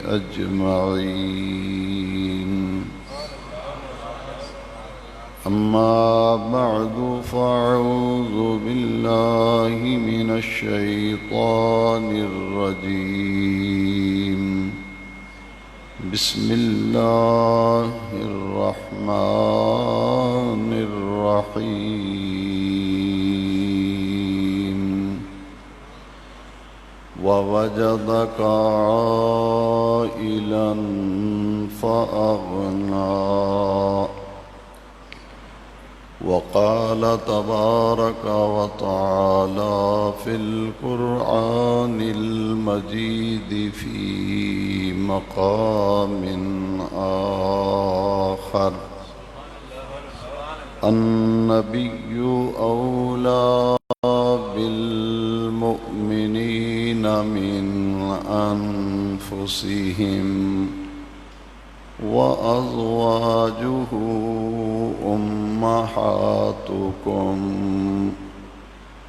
أجمعين. أما بعد فأعوذ بالله من الشيطان الرجيم. بسم الله الرحمن الرحيم. ووجدك عائلا فأغنى. وقال تبارك وتعالى في القرآن المجيد في مقام آخر: النبي أولى بالمؤمنين من أنفسهم وأزواجه أمهاتكم.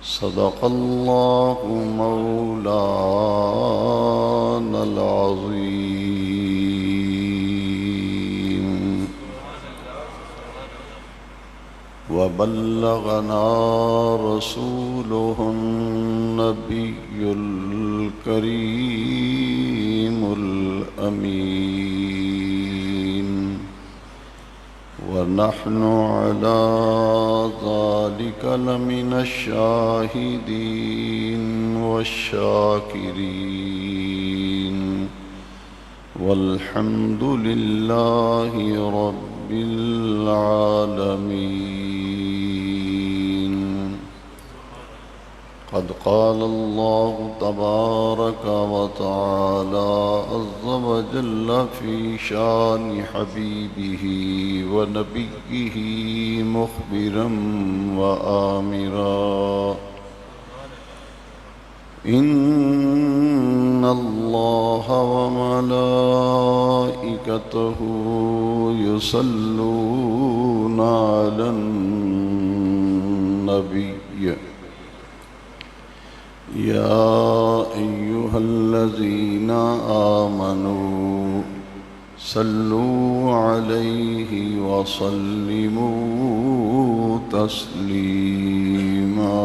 صدق الله مولانا العظيم. وبلغنا رسوله النبي الكريم الأمين. ونحن على ذلك لمن الشاهدين والشاكرين. والحمد لله رب العالمين. قد قال الله تبارك وتعالى عز وجل في شان حبيبه ونبيه مخبرا وآمرا: إن الله وملائكته يصلون على النبي يا أيها الذين آمنوا صلوا عليه وسلموا تسليما.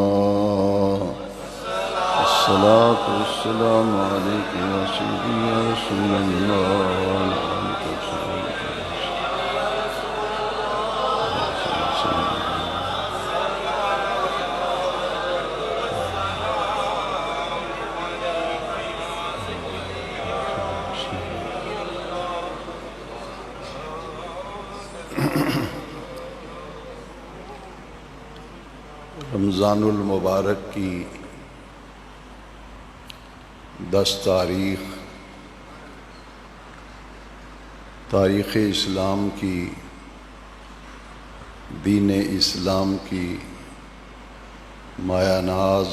الصلاة والسلام عليك يا سيدي يا رسول الله. رمضان المبارک کی 10 تاریخ تاریخ اسلام کی، دین اسلام کی مایہ ناز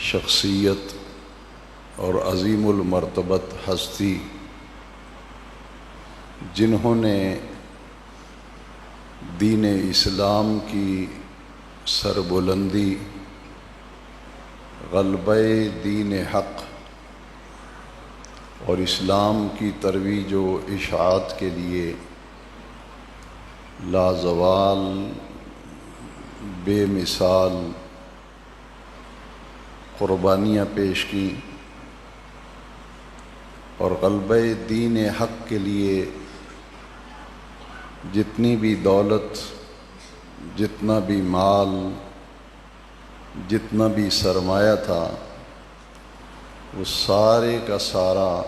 شخصیت اور عظیم المرتبت ہستی، جنہوں نے دین اسلام کی سربلندی، غلبہ دین حق اور اسلام کی ترویج و اشاعت کے لیے لازوال بے مثال قربانیاں پیش کیں، اور غلبہ دین حق کے لیے جتنی بھی دولت، جتنا بھی مال، جتنا بھی سرمایہ تھا، وہ سارے کا سارا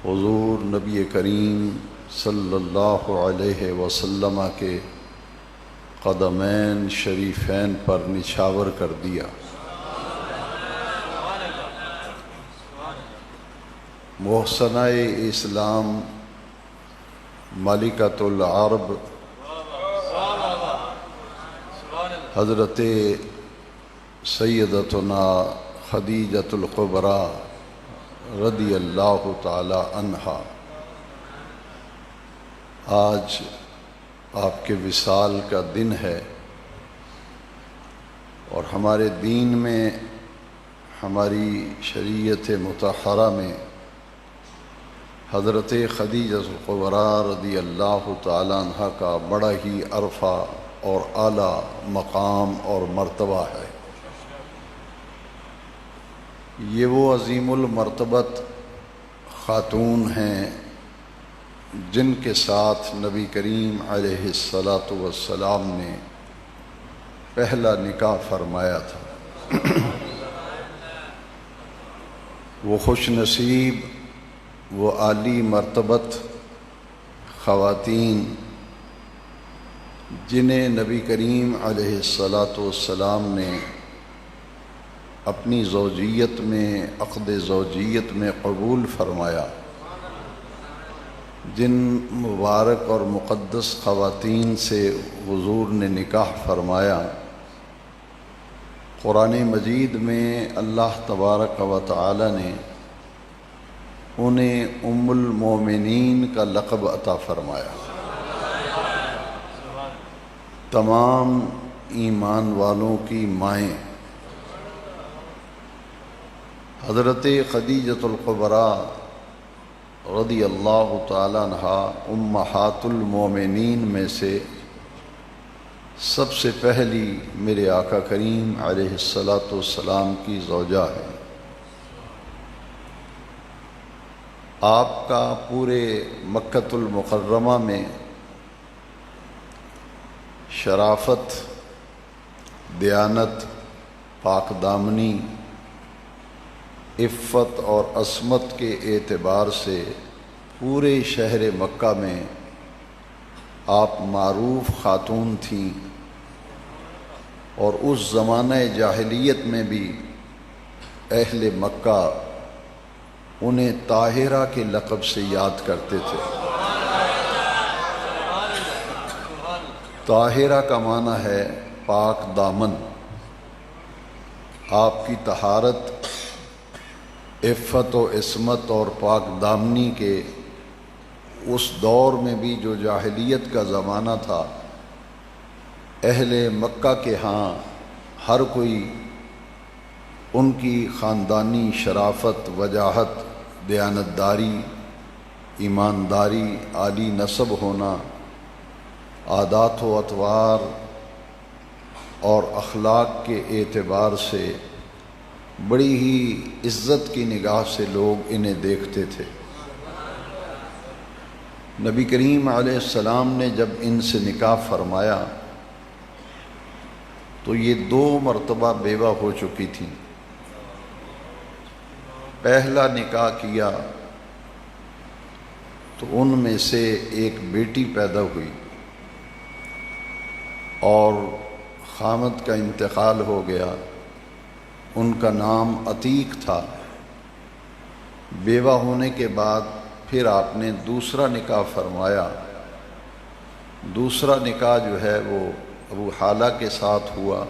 حضور نبی کریم صلی اللہ علیہ وسلم کے قدمین شریفین پر نچھاور کر دیا۔ محسنہ اسلام ملکۃ العرب حضرت سیدتنا خدیجۃ الکبریٰ رضی اللہ تعالی عنہا، آج آپ کے وصال کا دن ہے، اور ہمارے دین میں، ہماری شریعت مطہرہ میں حضرت خدیجہ الکبریٰ رضی اللہ تعالیٰ عنہ کا بڑا ہی عرفہ اور اعلیٰ مقام اور مرتبہ ہے۔ یہ وہ عظیم المرتبت خاتون ہیں جن کے ساتھ نبی کریم علیہ الصلاۃ والسلام نے پہلا نکاح فرمایا تھا۔ وہ خوش نصیب، وہ عالی مرتبت خواتین جنہیں نبی کریم علیہ الصلاۃ والسلام نے اپنی زوجیت میں، عقد زوجیت میں قبول فرمایا، جن مبارک اور مقدس خواتین سے حضور نے نکاح فرمایا، قرآن مجید میں اللہ تبارک و تعالی نے انہیں ام المومنین کا لقب عطا فرمایا۔ تمام ایمان والوں کی مائیں حضرت خدیجۃ الکبریٰ رضی اللہ تعالی عنہا امہات المومنین میں سے سب سے پہلی میرے آقا کریم علیہ الصلاۃ والسلام کی زوجہ ہے۔ آپ کا پورے مکۃ المکرمہ میں شرافت، دیانت، پاک دامنی، عفت اور عصمت کے اعتبار سے پورے شہر مکہ میں آپ معروف خاتون تھیں، اور اس زمانہ جاہلیت میں بھی اہل مکہ انہیں طاہرہ کے لقب سے یاد کرتے تھے۔ طاہرہ کا معنی ہے پاک دامن۔ آپ کی طہارت، عفت و عصمت اور پاک دامنی کے اس دور میں بھی جو جاہلیت کا زمانہ تھا، اہل مکہ کے ہاں ہر کوئی ان کی خاندانی شرافت، وجاہت، دیانتداری، ایمانداری، عالی نسب ہونا، عادات و اطوار اور اخلاق کے اعتبار سے بڑی ہی عزت کی نگاہ سے لوگ انہیں دیکھتے تھے۔ نبی کریم علیہ السلام نے جب ان سے نکاح فرمایا تو یہ 2 مرتبہ بیوہ ہو چکی تھیں۔ پہلا نکاح کیا تو ان میں سے ایک بیٹی پیدا ہوئی اور خامد کا انتقال ہو گیا، ان کا نام عتیق تھا۔ بیوہ ہونے کے بعد پھر آپ نے دوسرا نکاح فرمایا۔ دوسرا نکاح جو ہے وہ ابو حالہ کے ساتھ ہوا،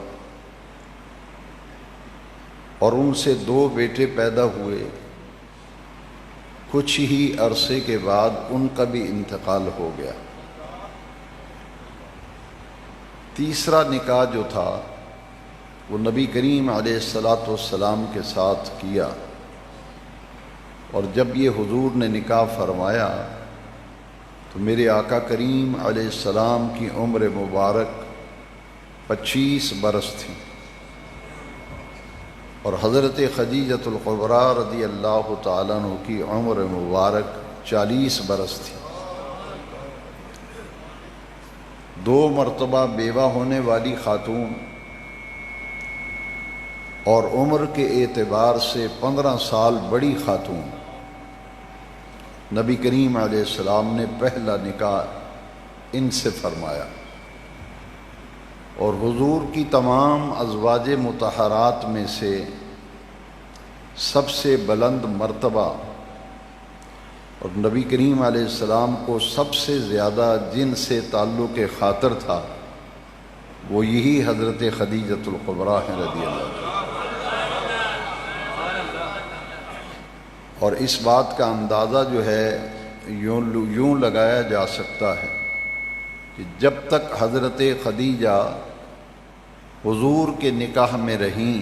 اور ان سے 2 بیٹے پیدا ہوئے۔ کچھ ہی عرصے کے بعد ان کا بھی انتقال ہو گیا۔ تیسرا نکاح جو تھا وہ نبی کریم علیہ الصلاۃ والسلام کے ساتھ کیا، اور جب یہ حضور نے نکاح فرمایا تو میرے آقا کریم علیہ السلام کی عمر مبارک 25 برس تھی، اور حضرت خدیجۃ الکبریٰ رضی اللہ تعالیٰ عنہ کی عمر مبارک 40 برس تھی۔ 2 مرتبہ بیوہ ہونے والی خاتون اور عمر کے اعتبار سے 15 سال بڑی خاتون، نبی کریم علیہ السلام نے پہلا نکاح ان سے فرمایا، اور حضور کی تمام ازواج مطہرات میں سے سب سے بلند مرتبہ اور نبی کریم علیہ السلام کو سب سے زیادہ جن سے تعلق خاطر تھا وہ یہی حضرت خدیجۃ الکبریٰ رضی اللہ عنہ۔ اور اس بات کا اندازہ جو ہے یوں لگایا جا سکتا ہے کہ جب تک حضرت خدیجہ حضور کے نکاح میں رہیں،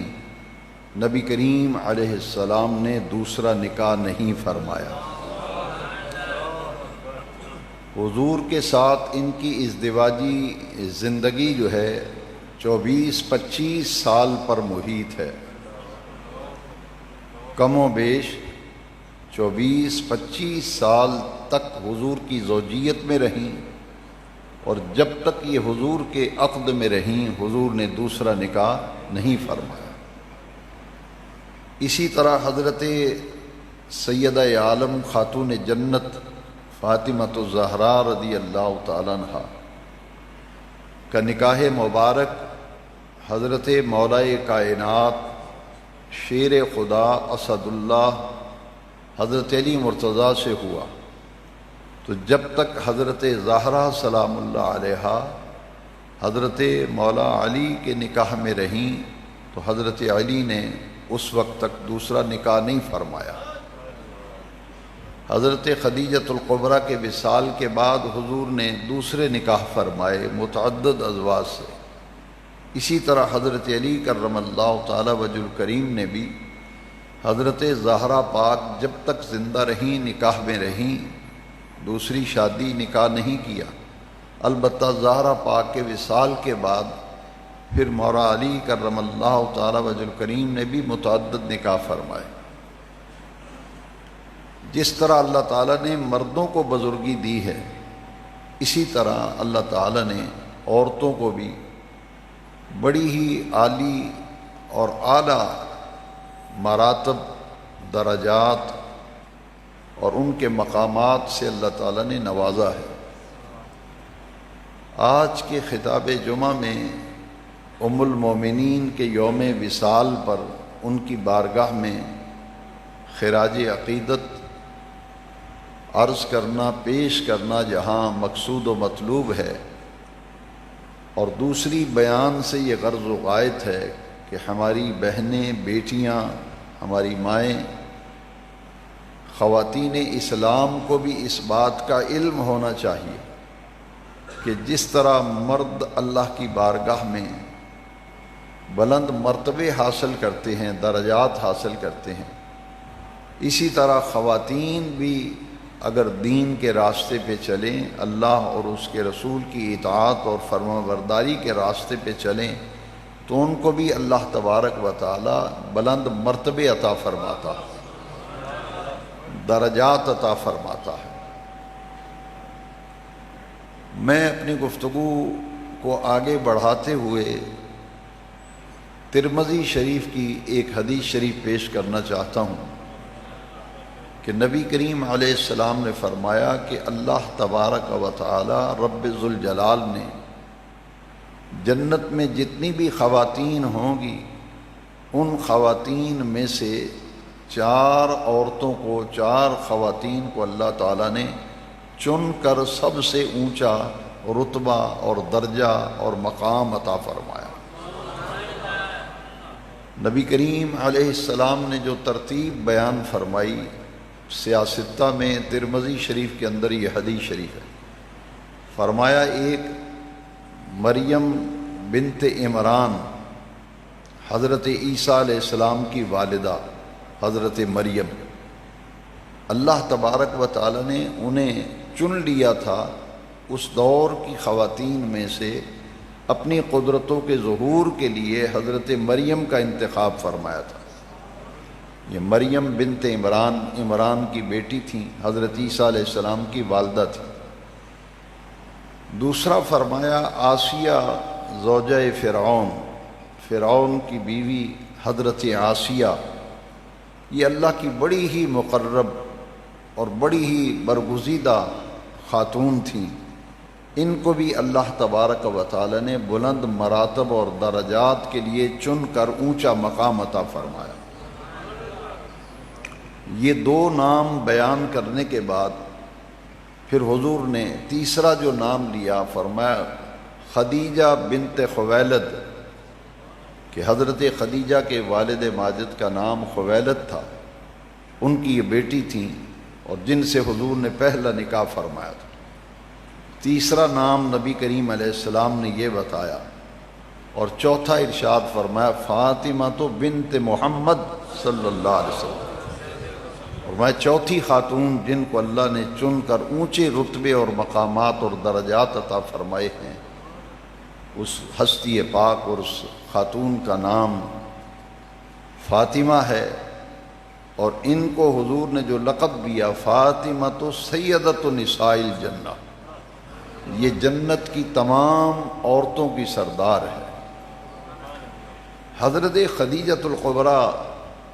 نبی کریم علیہ السلام نے دوسرا نکاح نہیں فرمایا۔ حضور کے ساتھ ان کی ازدواجی زندگی جو ہے 24-25 سال پر محیط ہے، کم و بیش 24-25 سال تک حضور کی زوجیت میں رہیں، اور جب تک یہ حضور کے عقد میں رہیں حضور نے دوسرا نکاح نہیں فرمایا۔ اسی طرح حضرت سیدہ عالم خاتون جنت فاطمۃ الزہراء رضی اللہ تعالیٰ عنہا کا نکاح مبارک حضرت مولائے کائنات شیر خدا اسد اللہ حضرت علی مرتضیٰ سے ہوا، تو جب تک حضرت زہرا سلام اللہ علیہا حضرت مولا علی کے نکاح میں رہیں تو حضرت علی نے اس وقت تک دوسرا نکاح نہیں فرمایا۔ حضرت خدیجۃ الکبریٰ کے وصال کے بعد حضور نے دوسرے نکاح فرمائے متعدد ازواج سے۔ اسی طرح حضرت علی کرم اللہ تعالی وجہ الکریم نے بھی حضرت زہرا پاک جب تک زندہ رہیں نکاح میں رہیں دوسری شادی نکاح نہیں کیا، البتہ زہرا پاک کے وصال کے بعد پھر مولا علی کرم اللہ تعالی وجہ الکریم نے بھی متعدد نکاح فرمائے۔ جس طرح اللہ تعالیٰ نے مردوں کو بزرگی دی ہے، اسی طرح اللہ تعالیٰ نے عورتوں کو بھی بڑی ہی عالی اور اعلیٰ مراتب، درجات اور ان کے مقامات سے اللہ تعالیٰ نے نوازا ہے۔ آج کے خطاب جمعہ میں ام المومنین کے یوم وصال پر ان کی بارگاہ میں خراج عقیدت عرض کرنا، پیش کرنا جہاں مقصود و مطلوب ہے، اور دوسری بیان سے یہ غرض و غایت ہے کہ ہماری بہنیں، بیٹیاں، ہماری مائیں، خواتین اسلام کو بھی اس بات کا علم ہونا چاہیے کہ جس طرح مرد اللہ کی بارگاہ میں بلند مرتبے حاصل کرتے ہیں، درجات حاصل کرتے ہیں، اسی طرح خواتین بھی اگر دین کے راستے پہ چلیں، اللہ اور اس کے رسول کی اطاعت اور فرمانبرداری کے راستے پہ چلیں، تو ان کو بھی اللہ تبارک و تعالی بلند مرتبے عطا فرماتا ہے، درجات عطا فرماتا ہے۔ میں اپنی گفتگو کو آگے بڑھاتے ہوئے ترمذی شریف کی ایک حدیث شریف پیش کرنا چاہتا ہوں کہ نبی کریم علیہ السلام نے فرمایا کہ اللہ تبارک و تعالی رب ذوالجلال نے جنت میں جتنی بھی خواتین ہوں گی ان خواتین میں سے 4 عورتوں کو، 4 خواتین کو اللہ تعالیٰ نے چن کر سب سے اونچا رتبہ اور درجہ اور مقام عطا فرمایا۔ نبی کریم علیہ السلام نے جو ترتیب بیان فرمائی سیاستہ میں ترمذی شریف کے اندر یہ حدیث شریف ہے، فرمایا ایک مریم بنت عمران حضرت عیسیٰ علیہ السلام کی والدہ حضرت مریم، اللہ تبارک و تعالی نے انہیں چن لیا تھا اس دور کی خواتین میں سے، اپنی قدرتوں کے ظہور کے لیے حضرت مریم کا انتخاب فرمایا تھا۔ یہ مریم بنت عمران، عمران کی بیٹی تھیں، حضرت عیسیٰ علیہ السلام کی والدہ تھی۔ دوسرا فرمایا آسیہ زوجہ فرعون، فرعون کی بیوی حضرت آسیہ، یہ اللہ کی بڑی ہی مقرب اور بڑی ہی برگزیدہ خاتون تھیں، ان کو بھی اللہ تبارک و تعالی نے بلند مراتب اور درجات کے لیے چن کر اونچا مقام عطا فرمایا۔ یہ 2 نام بیان کرنے کے بعد پھر حضور نے تیسرا جو نام لیا فرمایا خدیجہ بنت خویلد، کہ حضرت خدیجہ کے والد ماجد کا نام خویلد تھا، ان کی یہ بیٹی تھیں اور جن سے حضور نے پہلا نکاح فرمایا تھا۔ تیسرا نام نبی کریم علیہ السلام نے یہ بتایا، اور چوتھا ارشاد فرمایا فاطمہ بنت محمد صلی اللہ علیہ وسلم، اور میں چوتھی خاتون جن کو اللہ نے چن کر اونچے رتبے اور مقامات اور درجات عطا فرمائے ہیں، اس ہستی پاک اور اس خاتون کا نام فاطمہ ہے، اور ان کو حضور نے جو لقب دیا فاطمہ تو سیدۃ نساء الجنہ، یہ جنت کی تمام عورتوں کی سردار ہے۔ حضرت خدیجۃ الکبریٰ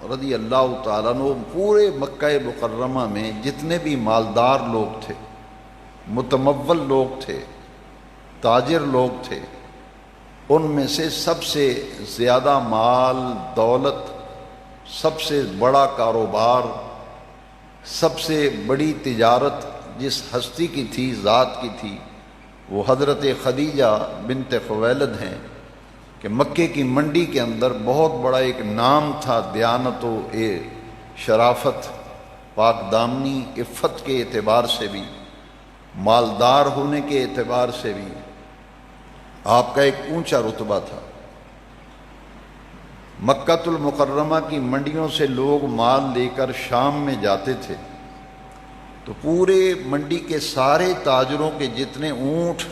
رضی اللہ تعالیٰ عنہ پورے مکہ مکرمہ میں جتنے بھی مالدار لوگ تھے، متمول لوگ تھے، تاجر لوگ تھے، ان میں سے سب سے زیادہ مال دولت، سب سے بڑا کاروبار، سب سے بڑی تجارت جس ہستی کی تھی، ذات کی تھی، وہ حضرت خدیجہ بنت خویلد ہیں کہ مکے کی منڈی کے اندر بہت بڑا ایک نام تھا، دیانت و شرافت، پاک دامنی، عفت کے اعتبار سے بھی، مالدار ہونے کے اعتبار سے بھی آپ کا ایک اونچا رتبہ تھا۔ مکہ المکرمہ کی منڈیوں سے لوگ مال لے کر شام میں جاتے تھے تو پورے منڈی کے سارے تاجروں کے جتنے اونٹ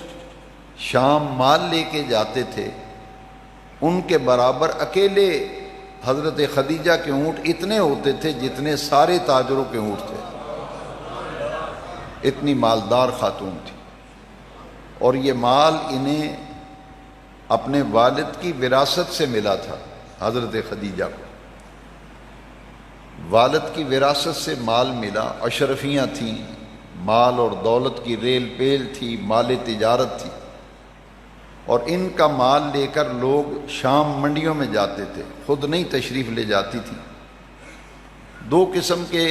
شام مال لے کے جاتے تھے، ان کے برابر اکیلے حضرت خدیجہ کے اونٹ اتنے ہوتے تھے جتنے سارے تاجروں کے اونٹ تھے، اتنی مالدار خاتون تھی۔ اور یہ مال انہیں اپنے والد کی وراثت سے ملا تھا۔ حضرت خدیجہ کو والد کی وراثت سے مال ملا، اشرفیاں تھیں، مال اور دولت کی ریل پیل تھی، مال تجارت تھی، اور ان کا مال لے کر لوگ شام منڈیوں میں جاتے تھے، خود نہیں تشریف لے جاتی تھی۔ دو قسم کے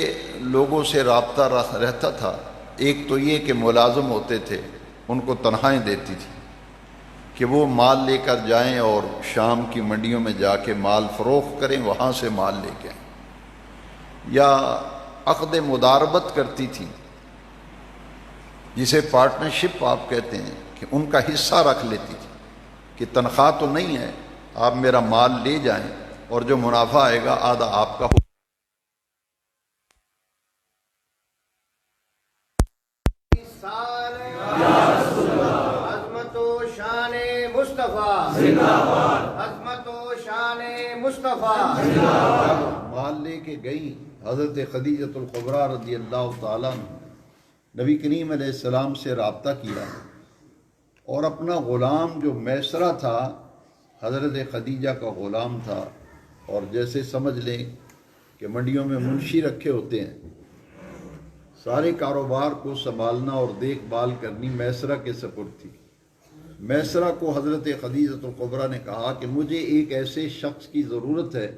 لوگوں سے رابطہ رہتا تھا، ایک تو یہ کہ ملازم ہوتے تھے، ان کو تنخواہیں دیتی تھی کہ وہ مال لے کر جائیں اور شام کی منڈیوں میں جا کے مال فروخت کریں، وہاں سے مال لے کے آئیں، یا عقد مداربت کرتی تھی جسے پارٹنرشپ آپ کہتے ہیں، کہ ان کا حصہ رکھ لیتی تھی کہ تنخواہ تو نہیں ہے، آپ میرا مال لے جائیں اور جو منافع آئے گا آدھا آپ کا ہو۔ عظمت و شان مصطفیٰ زندہ باد، عظمت و شان مصطفیٰ زندہ باد۔ مال لے کے گئی حضرت خدیجۃ الکبریٰ رضی اللہ تعالیٰ عنہ، نبی کریم علیہ السلام سے رابطہ کیا، اور اپنا غلام جو میسرہ تھا، حضرت خدیجہ کا غلام تھا، اور جیسے سمجھ لیں کہ منڈیوں میں منشی رکھے ہوتے ہیں، سارے کاروبار کو سنبھالنا اور دیکھ بھال کرنی میسرہ کے سپرد تھی۔ میسرہ کو حضرت خدیجۃ الکبریٰ نے کہا کہ مجھے ایک ایسے شخص کی ضرورت ہے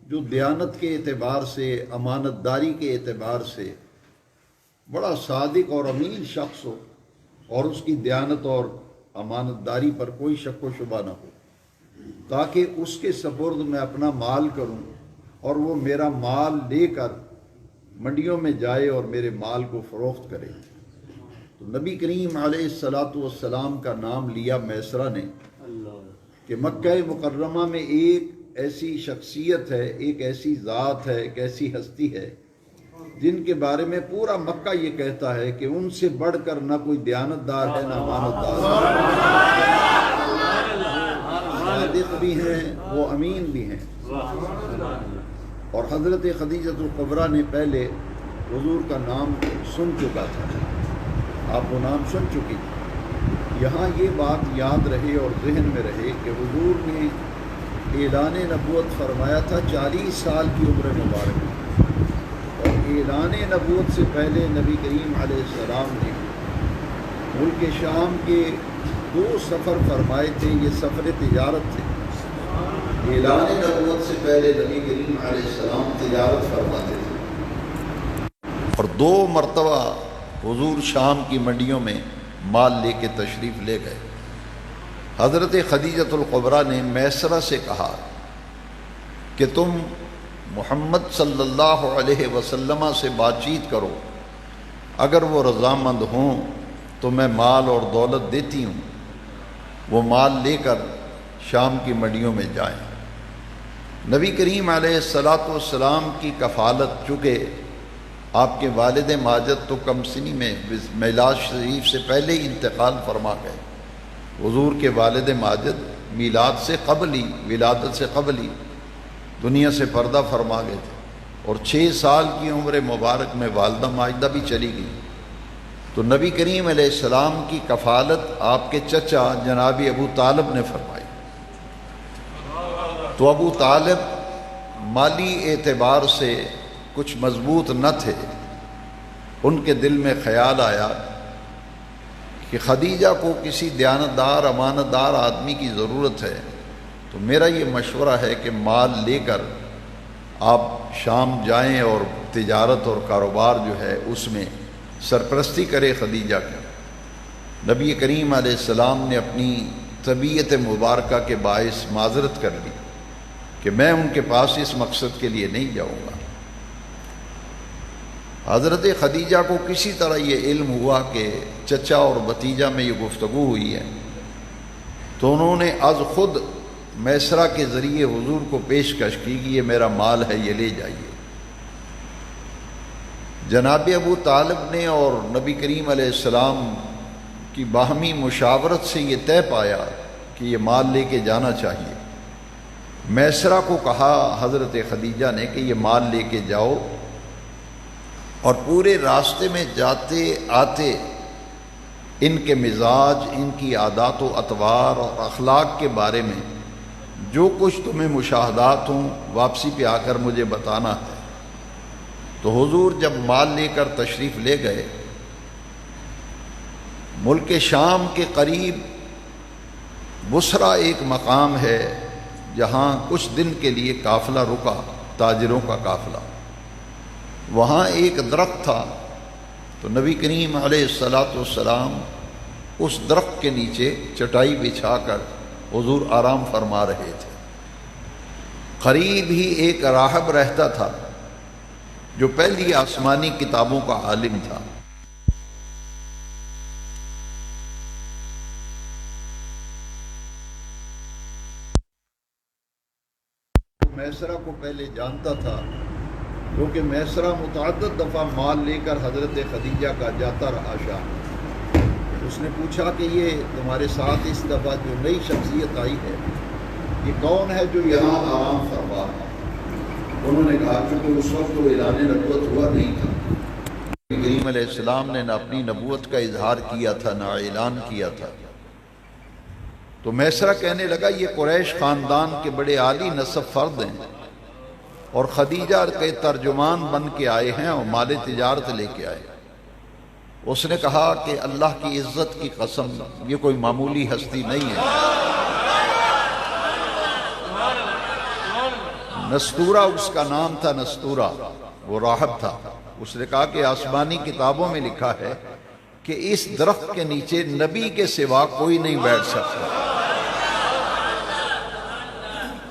جو دیانت کے اعتبار سے، امانت داری کے اعتبار سے بڑا صادق اور امین شخص ہو، اور اس کی دیانت اور امانت داری پر کوئی شک و شبہ نہ ہو، تاکہ اس کے سپرد میں اپنا مال کروں اور وہ میرا مال لے کر منڈیوں میں جائے اور میرے مال کو فروخت کرے۔ تو نبی کریم علیہ السلام کا نام لیا میسرہ نے کہ مکہ مکرمہ میں ایک ایسی شخصیت ہے، ایک ایسی ذات ہے، ایک ایسی ہستی ہے جن کے بارے میں پورا مکہ یہ کہتا ہے کہ ان سے بڑھ کر نہ کوئی دیانتدار ہے، نہ امانت دار ہے، صادق بھی ہیں، وہ امین بھی ہیں۔ اور حضرت خدیجۃ الکبریٰ نے پہلے حضور کا نام سن چکا تھا، آپ وہ نام سن چکی تھی۔ یہاں یہ بات یاد رہے اور ذہن میں رہے کہ حضور نے اعلان نبوت فرمایا تھا 40 سال کی عمر مبارک میں، اور اعلان نبوت سے پہلے نبی کریم علیہ السلام نے ملک شام کے 2 سفر فرمائے تھے، یہ سفر تجارت تھے۔ اعلان نبوت سے پہلے نبی کریم علیہ السلام تجارت فرماتے تھے، اور 2 مرتبہ حضور شام کی منڈیوں میں مال لے کے تشریف لے گئے۔ حضرت خدیجۃ الکبریٰ نے میسرہ سے کہا کہ تم محمد صلی اللہ علیہ وسلم سے بات چیت کرو، اگر وہ رضامند ہوں تو میں مال اور دولت دیتی ہوں، وہ مال لے کر شام کی منڈیوں میں جائیں۔ نبی کریم علیہ الصلاۃ والسلام کی کفالت، چونکہ آپ کے والد ماجد تو کم سنی میں میلاد شریف سے پہلے ہی انتقال فرما گئے. حضور کے والد ماجد میلاد سے قبل ہی، ولادت سے قبل ہی دنیا سے پردہ فرما گئے تھے، اور 6 سال کی عمر مبارک میں والدہ ماجدہ بھی چلی گئی. تو نبی کریم علیہ السلام کی کفالت آپ کے چچا جناب ابو طالب نے فرمائی. تو ابو طالب مالی اعتبار سے کچھ مضبوط نہ تھے. ان کے دل میں خیال آیا کہ خدیجہ کو کسی دیانتدار امانت دار آدمی کی ضرورت ہے، تو میرا یہ مشورہ ہے کہ مال لے کر آپ شام جائیں اور تجارت اور کاروبار جو ہے اس میں سرپرستی کرے خدیجہ کی. نبی کریم علیہ السلام نے اپنی طبیعت مبارکہ کے باعث معذرت کر لی کہ میں ان کے پاس اس مقصد کے لیے نہیں جاؤں گا. حضرت خدیجہ کو کسی طرح یہ علم ہوا کہ چچا اور بھتیجا میں یہ گفتگو ہوئی ہے، تو انہوں نے از خود میسرہ کے ذریعے حضور کو پیشکش کی کہ یہ میرا مال ہے، یہ لے جائیے. جناب ابو طالب نے اور نبی کریم علیہ السلام کی باہمی مشاورت سے یہ طے پایا کہ یہ مال لے کے جانا چاہیے. میسرہ کو کہا حضرت خدیجہ نے کہ یہ مال لے کے جاؤ، اور پورے راستے میں جاتے آتے ان کے مزاج، ان کی عادات و اطوار اور اخلاق کے بارے میں جو کچھ تمہیں مشاہدات ہوں واپسی پہ آ کر مجھے بتانا ہے. تو حضور جب مال لے کر تشریف لے گئے، ملک شام کے قریب بصرہ ایک مقام ہے جہاں کچھ دن کے لیے قافلہ رکا، تاجروں کا قافلہ. وہاں ایک درخت تھا، تو نبی کریم علیہ الصلاۃ والسلام اس درخت کے نیچے چٹائی بچھا کر حضور آرام فرما رہے تھے. قریب ہی ایک راہب رہتا تھا جو پہلی آسمانی کتابوں کا عالم تھا. میسرہ کو پہلے جانتا تھا، کیونکہ میسرہ متعدد دفعہ مال لے کر حضرت خدیجہ کا جاتا رہا شام. اس نے پوچھا کہ یہ تمہارے ساتھ اس دفعہ جو نئی شخصیت آئی ہے یہ کون ہے جو یہاں آرام فرما رہا؟ انہوں نے کہا کہ اس وقت تو اعلان نبوت ہوا نہیں تھا. کریم علیہ السلام نے نہ اپنی نبوت کا اظہار کیا تھا نہ اعلان کیا تھا. تو میسرہ کہنے لگا یہ قریش خاندان کے بڑے عالی نسب فرد ہیں اور خدیجہ کے ترجمان بن کے آئے ہیں اور مال تجارت لے کے آئے. اس نے کہا کہ اللہ کی عزت کی قسم یہ کوئی معمولی ہستی نہیں ہے. نستورہ اس کا نام تھا، نستورہ وہ راہب تھا. اس نے کہا کہ آسمانی کتابوں میں لکھا ہے کہ اس درخت کے نیچے نبی کے سوا کوئی نہیں بیٹھ سکتا،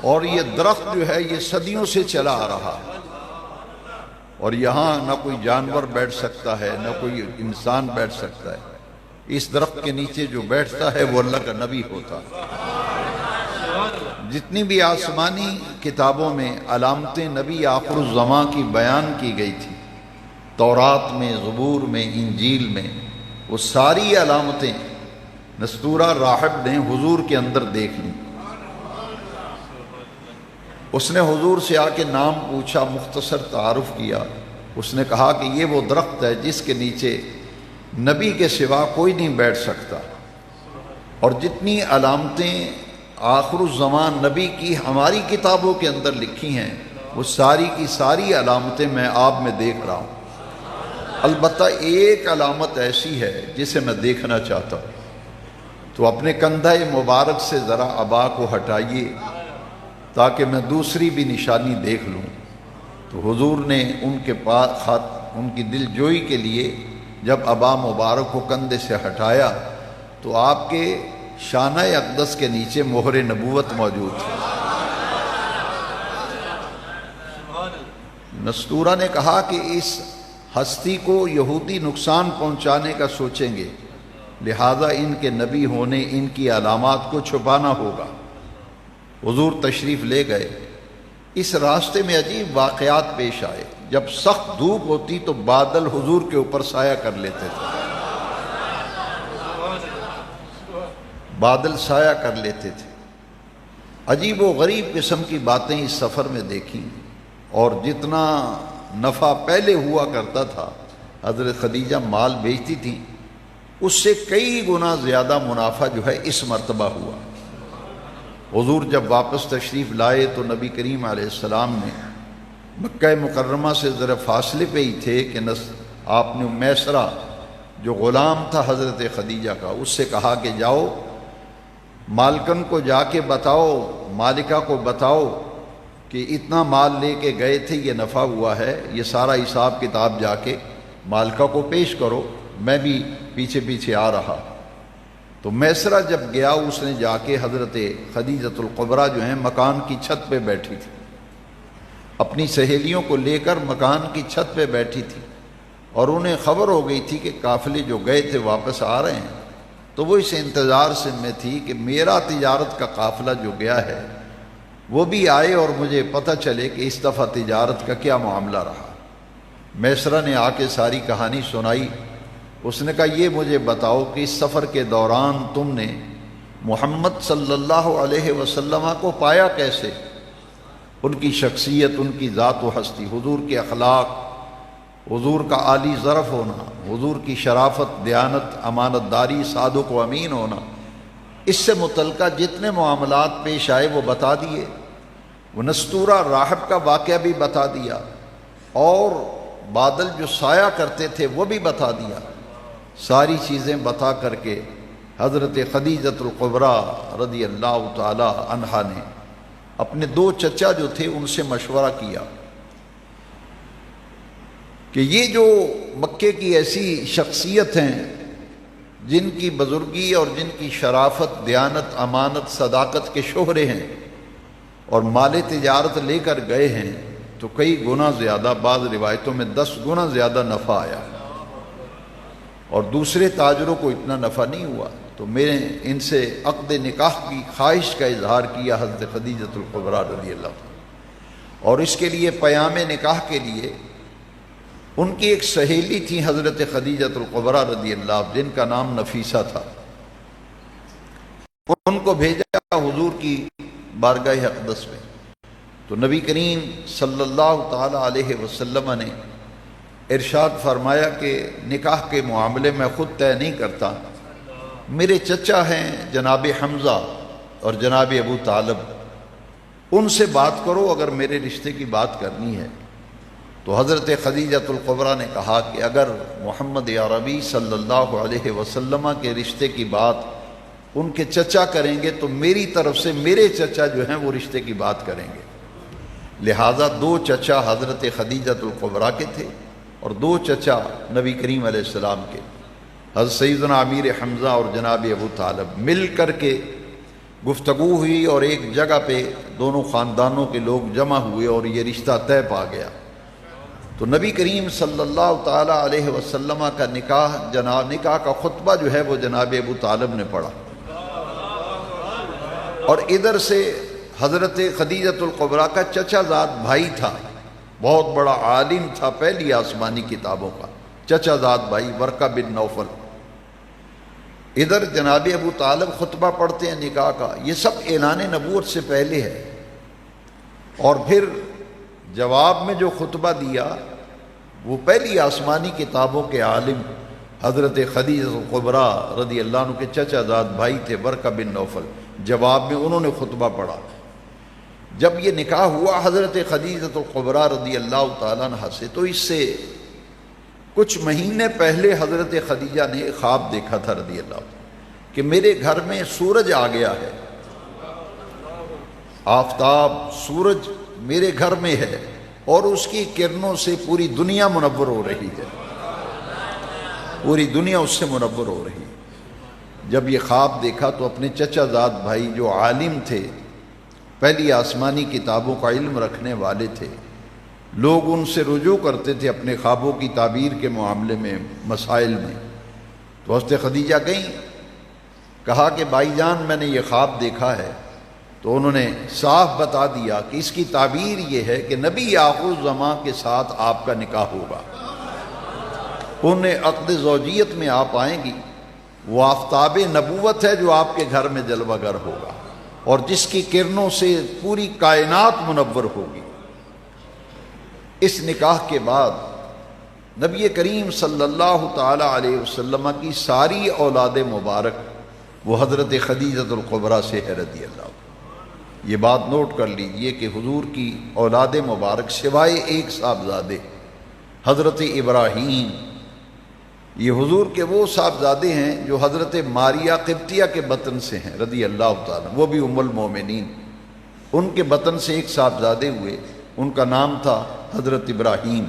اور یہ درخت جو ہے یہ صدیوں سے چلا آ رہا ہے، اور یہاں نہ کوئی جانور بیٹھ سکتا ہے نہ کوئی انسان بیٹھ سکتا ہے. اس درخت کے نیچے جو بیٹھتا ہے وہ اللہ کا نبی ہوتا ہے. جتنی بھی آسمانی کتابوں میں علامتیں نبی آخر الزماں کی بیان کی گئی تھی، تورات میں، زبور میں، انجیل میں، وہ ساری علامتیں نستورہ راہب نے حضور کے اندر دیکھ لیں. اس نے حضور سے آ کے نام پوچھا، مختصر تعارف کیا. اس نے کہا کہ یہ وہ درخت ہے جس کے نیچے نبی کے سوا کوئی نہیں بیٹھ سکتا، اور جتنی علامتیں آخر الزمان نبی کی ہماری کتابوں کے اندر لکھی ہیں وہ ساری کی ساری علامتیں میں آپ میں دیکھ رہا ہوں. البتہ ایک علامت ایسی ہے جسے میں دیکھنا چاہتا ہوں، تو اپنے کندھے مبارک سے ذرا عبا کو ہٹائیے تاکہ میں دوسری بھی نشانی دیکھ لوں. تو حضور نے ان کے پاس ان کی دل جوئی کے لیے جب عبا مبارک کو کندھے سے ہٹایا تو آپ کے شانہ اقدس کے نیچے مہر نبوت موجود تھی. نستورہ نے کہا کہ اس ہستی کو یہودی نقصان پہنچانے کا سوچیں گے، لہذا ان کے نبی ہونے، ان کی علامات کو چھپانا ہوگا. حضور تشریف لے گئے. اس راستے میں عجیب واقعات پیش آئے. جب سخت دھوپ ہوتی تو بادل حضور کے اوپر سایہ کر لیتے تھے، بادل سایہ کر لیتے تھے. عجیب و غریب قسم کی باتیں اس سفر میں دیکھیں، اور جتنا نفع پہلے ہوا کرتا تھا، حضرت خدیجہ مال بیچتی تھیں، اس سے کئی گنا زیادہ منافع جو ہے اس مرتبہ ہوا. حضور جب واپس تشریف لائے تو نبی کریم علیہ السلام نے مکہ مکرمہ سے ذرا فاصلے پہ ہی تھے کہ آپ نے میسرہ جو غلام تھا حضرت خدیجہ کا، اس سے کہا کہ جاؤ مالکن کو جا کے بتاؤ، مالکہ کو بتاؤ کہ اتنا مال لے کے گئے تھے، یہ نفع ہوا ہے، یہ سارا حساب کتاب جا کے مالکہ کو پیش کرو، میں بھی پیچھے پیچھے آ رہا. تو میسرہ جب گیا، اس نے جا کے حضرت خدیجۃ الکبریٰ جو ہیں مکان کی چھت پہ بیٹھی تھی، اپنی سہیلیوں کو لے کر مکان کی چھت پہ بیٹھی تھی، اور انہیں خبر ہو گئی تھی کہ قافلے جو گئے تھے واپس آ رہے ہیں. تو وہ اس انتظار سے میں تھی کہ میرا تجارت کا قافلہ جو گیا ہے وہ بھی آئے اور مجھے پتہ چلے کہ اس دفعہ تجارت کا کیا معاملہ رہا. میسرہ نے آ کے ساری کہانی سنائی. اس نے کہا یہ مجھے بتاؤ کہ اس سفر کے دوران تم نے محمد صلی اللہ علیہ وسلم کو پایا کیسے؟ ان کی شخصیت، ان کی ذات و ہستی، حضور کے اخلاق، حضور کا عالی ظرف ہونا، حضور کی شرافت، دیانت، امانت داری، صادق و امین ہونا، اس سے متعلقہ جتنے معاملات پیش آئے وہ بتا دیے. وہ نستورہ راہب کا واقعہ بھی بتا دیا، اور بادل جو سایہ کرتے تھے وہ بھی بتا دیا. ساری چیزیں بتا کر کے حضرت خدیجۃ الکبریٰ رضی اللہ تعالی عنہا نے اپنے دو چچا جو تھے ان سے مشورہ کیا کہ یہ جو مکے کی ایسی شخصیت ہیں جن کی بزرگی اور جن کی شرافت، دیانت، امانت، صداقت کے شہرے ہیں، اور مال تجارت لے کر گئے ہیں، تو کئی گنا زیادہ، بعض روایتوں میں 10 گنا زیادہ نفع آیا، اور دوسرے تاجروں کو اتنا نفع نہیں ہوا. تو میں نے ان سے عقد نکاح کی خواہش کا اظہار کیا حضرت خدیجۃ الکبریٰ رضی اللہ عنہ. اور اس کے لیے پیام نکاح کے لیے ان کی ایک سہیلی تھی حضرت خدیجۃ الکبریٰ رضی اللہ عنہ، جن کا نام نفیسہ تھا. ان کو بھیجا حضور کی بارگاہ اقدس میں. تو نبی کریم صلی اللہ تعالی علیہ وسلم نے ارشاد فرمایا کہ نکاح کے معاملے میں خود طے نہیں کرتا، میرے چچا ہیں جناب حمزہ اور جناب ابو طالب، ان سے بات کرو اگر میرے رشتے کی بات کرنی ہے. تو حضرت خدیجۃ الکبریٰ نے کہا کہ اگر محمد عربی صلی اللہ علیہ وسلم کے رشتے کی بات ان کے چچا کریں گے تو میری طرف سے میرے چچا جو ہیں وہ رشتے کی بات کریں گے. لہٰذا 2 چچا حضرت خدیجۃ الکبریٰ کے تھے اور 2 چچا نبی کریم علیہ السلام کے، حضرت سیدنا امیر حمزہ اور جناب ابو طالب، مل کر کے گفتگو ہوئی اور ایک جگہ پہ دونوں خاندانوں کے لوگ جمع ہوئے اور یہ رشتہ طے پا گیا. تو نبی کریم صلی اللہ تعالی علیہ وسلم کا نکاح کا خطبہ جو ہے وہ جناب ابو طالب نے پڑھا، اور ادھر سے حضرت خدیجۃ الکبریٰ کا چچا زاد بھائی تھا، بہت بڑا عالم تھا پہلی آسمانی کتابوں کا، چچا زاد بھائی ورقہ بن نوفل. ادھر جناب ابو طالب خطبہ پڑھتے ہیں نکاح کا. یہ سب اعلان نبوت سے پہلے ہے. اور پھر جواب میں جو خطبہ دیا وہ پہلی آسمانی کتابوں کے عالم حضرت خدیجۃ الکبریٰ رضی اللہ عنہ کے چچا زاد بھائی تھے ورقہ بن نوفل. جواب میں انہوں نے خطبہ پڑھا. جب یہ نکاح ہوا حضرت خدیجۃ الکبریٰ رضی اللہ تعالیٰ عنہ سے، تو اس سے کچھ مہینے پہلے حضرت خدیجہ نے خواب دیکھا تھا رضی اللہ عنہ کہ میرے گھر میں سورج آ گیا ہے، آفتاب سورج میرے گھر میں ہے اور اس کی کرنوں سے پوری دنیا منور ہو رہی ہے، پوری دنیا اس سے منور ہو رہی ہے. جب یہ خواب دیکھا تو اپنے چچا زاد بھائی جو عالم تھے، پہلی آسمانی کتابوں کا علم رکھنے والے تھے، لوگ ان سے رجوع کرتے تھے اپنے خوابوں کی تعبیر کے معاملے میں، مسائل میں. تو حضرت خدیجہ گئیں، کہا کہ بھائی جان میں نے یہ خواب دیکھا ہے تو انہوں نے صاف بتا دیا کہ اس کی تعبیر یہ ہے کہ نبی آخر الزماں کے ساتھ آپ کا نکاح ہوگا، انہیں عقد زوجیت میں آپ آئیں گی، وہ آفتاب نبوت ہے جو آپ کے گھر میں جلوہ گر ہوگا اور جس کی کرنوں سے پوری کائنات منور ہوگی۔ اس نکاح کے بعد نبی کریم صلی اللہ تعالی علیہ وسلم کی ساری اولاد مبارک وہ حضرت خدیجہ الکبریٰ سے ہے رضی اللہ عنہ۔ یہ بات نوٹ کر لیجئے کہ حضور کی اولاد مبارک سوائے ایک صاحبزادے حضرت ابراہیم، یہ حضور کے وہ صاحبزادے ہیں جو حضرت ماریہ قبطیہ کے بطن سے ہیں رضی اللہ تعالیٰ، وہ بھی ام المومنین، ان کے بطن سے ایک صاحبزادے ہوئے، ان کا نام تھا حضرت ابراہیم۔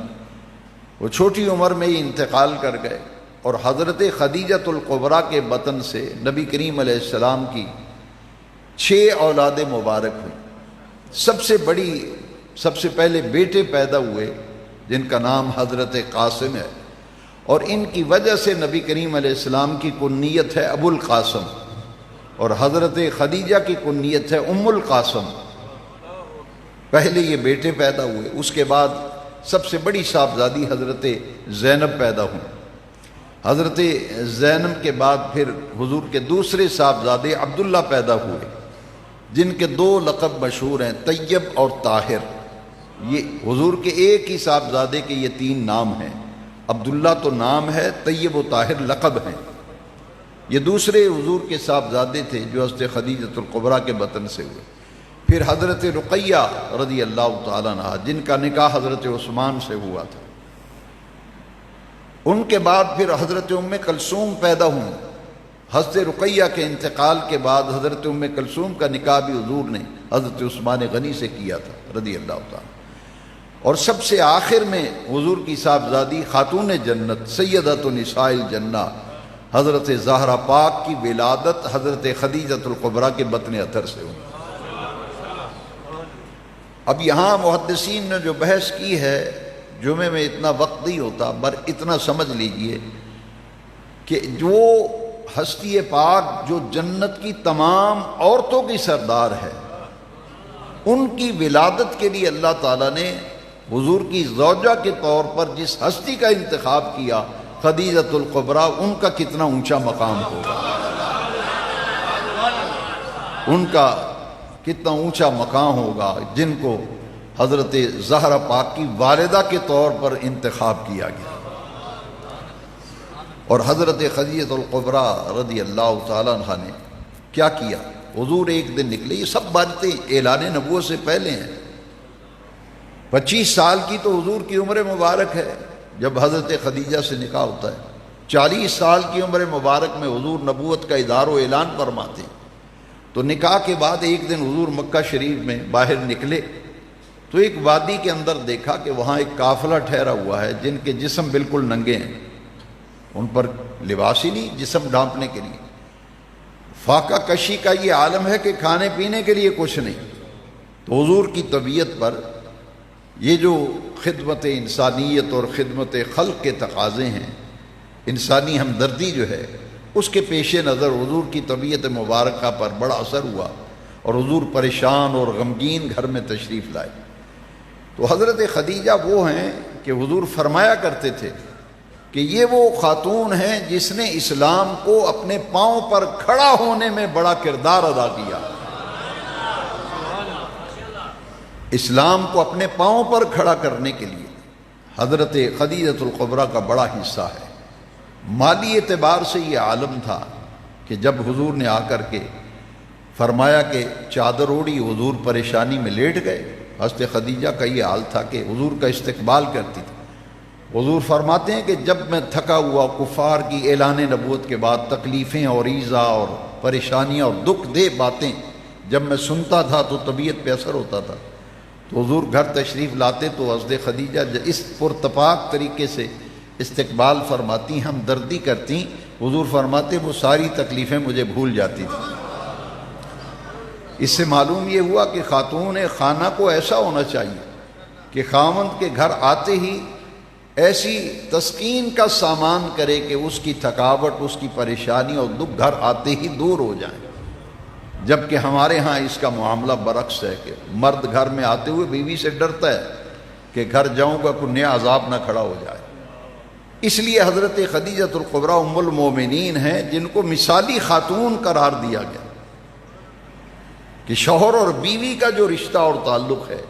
وہ چھوٹی عمر میں ہی انتقال کر گئے، اور حضرت خدیجہ الکبریٰ کے بطن سے نبی کریم علیہ السلام کی 6 اولاد مبارک ہوئی۔ سب سے پہلے بیٹے پیدا ہوئے جن کا نام حضرت قاسم ہے، اور ان کی وجہ سے نبی کریم علیہ السلام کی کنیت ہے ابو القاسم، اور حضرت خدیجہ کی کنیت ہے ام القاسم۔ پہلے یہ بیٹے پیدا ہوئے، اس کے بعد سب سے بڑی صاحبزادی حضرت زینب پیدا ہوئی۔ حضرت زینب کے بعد پھر حضور کے دوسرے صاحبزادے عبداللہ پیدا ہوئے، جن کے 2 لقب مشہور ہیں، طیب اور طاہر۔ یہ حضور کے ایک ہی صاحبزادے کے یہ 3 نام ہیں، عبداللہ تو نام ہے، طیب و طاہر لقب ہیں۔ یہ دوسرے حضور کے صاحبزادے تھے جو حضرت خدیجہ الکبریٰ کے بطن سے ہوئے۔ پھر حضرت رقیہ رضی اللہ تعالیٰ عنہ، جن کا نکاح حضرت عثمان سے ہوا تھا۔ ان کے بعد پھر حضرت ام کلثوم پیدا ہوئیں۔ حضرت رقیہ کے انتقال کے بعد حضرت ام کلثوم کا نکاح بھی حضور نے حضرت عثمان غنی سے کیا تھا رضی اللہ تعالیٰ۔ اور سب سے آخر میں حضور کی صاحبزادی خاتون جنت سیدۃ نساء الجنہ حضرت زہرا پاک کی ولادت حضرت خدیجہ الکبریٰ کے بطن اطہر سے ہوئی۔ اب یہاں محدثین نے جو بحث کی ہے، جمعے میں اتنا وقت نہیں ہوتا، پر اتنا سمجھ لیجئے کہ جو ہستی پاک جو جنت کی تمام عورتوں کی سردار ہے، ان کی ولادت کے لیے اللہ تعالیٰ نے حضور کی زوجہ کے طور پر جس ہستی کا انتخاب کیا خدیجہ الکبریٰ، ان کا کتنا اونچا مقام ہوگا، ان کا کتنا اونچا مقام ہوگا جن کو حضرت زہرا پاک کی والدہ کے طور پر انتخاب کیا گیا۔ اور حضرت خدیجہ الکبریٰ رضی اللہ تعالیٰ عنہ نے کیا کیا؟ حضور ایک دن نکلے، یہ سب باتیں اعلان نبوت سے پہلے ہیں۔ 25 سال کی تو حضور کی عمر مبارک ہے جب حضرت خدیجہ سے نکاح ہوتا ہے، 40 سال کی عمر مبارک میں حضور نبوت کا ادار و اعلان فرماتے ہیں۔ تو نکاح کے بعد ایک دن حضور مکہ شریف میں باہر نکلے تو ایک وادی کے اندر دیکھا کہ وہاں ایک قافلہ ٹھہرا ہوا ہے جن کے جسم بالکل ننگے ہیں، ان پر لباس ہی نہیں جسم ڈھانپنے کے لیے۔ فاقہ کشی کا یہ عالم ہے کہ کھانے پینے کے لیے کچھ نہیں۔ تو حضور کی طبیعت پر یہ جو خدمت انسانیت اور خدمت خلق کے تقاضے ہیں، انسانی ہمدردی جو ہے، اس کے پیش نظر حضور کی طبیعت مبارکہ پر بڑا اثر ہوا اور حضور پریشان اور غمگین گھر میں تشریف لائے۔ تو حضرت خدیجہ وہ ہیں کہ حضور فرمایا کرتے تھے کہ یہ وہ خاتون ہیں جس نے اسلام کو اپنے پاؤں پر کھڑا ہونے میں بڑا کردار ادا کیا۔ اسلام کو اپنے پاؤں پر کھڑا کرنے کے لیے حضرت خدیجہ الکبریٰ کا بڑا حصہ ہے۔ مالی اعتبار سے یہ عالم تھا کہ جب حضور نے آ کر کے فرمایا کہ چادر اوڑی، حضور پریشانی میں لیٹ گئے۔ حضرت خدیجہ کا یہ حال تھا کہ حضور کا استقبال کرتی تھی۔ حضور فرماتے ہیں کہ جب میں تھکا ہوا کفار کی اعلان نبوت کے بعد تکلیفیں اور ایذا اور پریشانیاں اور دکھ دہ باتیں جب میں سنتا تھا تو طبیعت پہ اثر ہوتا تھا، تو حضور گھر تشریف لاتے تو حضرت خدیجہ اس پرتپاک طریقے سے استقبال فرماتی، ہمدردی کرتی، حضور فرماتے وہ ساری تکلیفیں مجھے بھول جاتی تھی۔ اس سے معلوم یہ ہوا کہ خاتون خانہ کو ایسا ہونا چاہیے کہ خاوند کے گھر آتے ہی ایسی تسکین کا سامان کرے کہ اس کی تھکاوٹ، اس کی پریشانی اور دکھ گھر آتے ہی دور ہو جائیں۔ جبکہ ہمارے ہاں اس کا معاملہ برعکس ہے کہ مرد گھر میں آتے ہوئے بیوی سے ڈرتا ہے کہ گھر جاؤں گا کوئی نیا عذاب نہ کھڑا ہو جائے. اس لیے حضرت خدیجہ الکبریٰ ام المومنین ہیں جن کو مثالی خاتون قرار دیا گیا کہ شوہر اور بیوی کا جو رشتہ اور تعلق ہے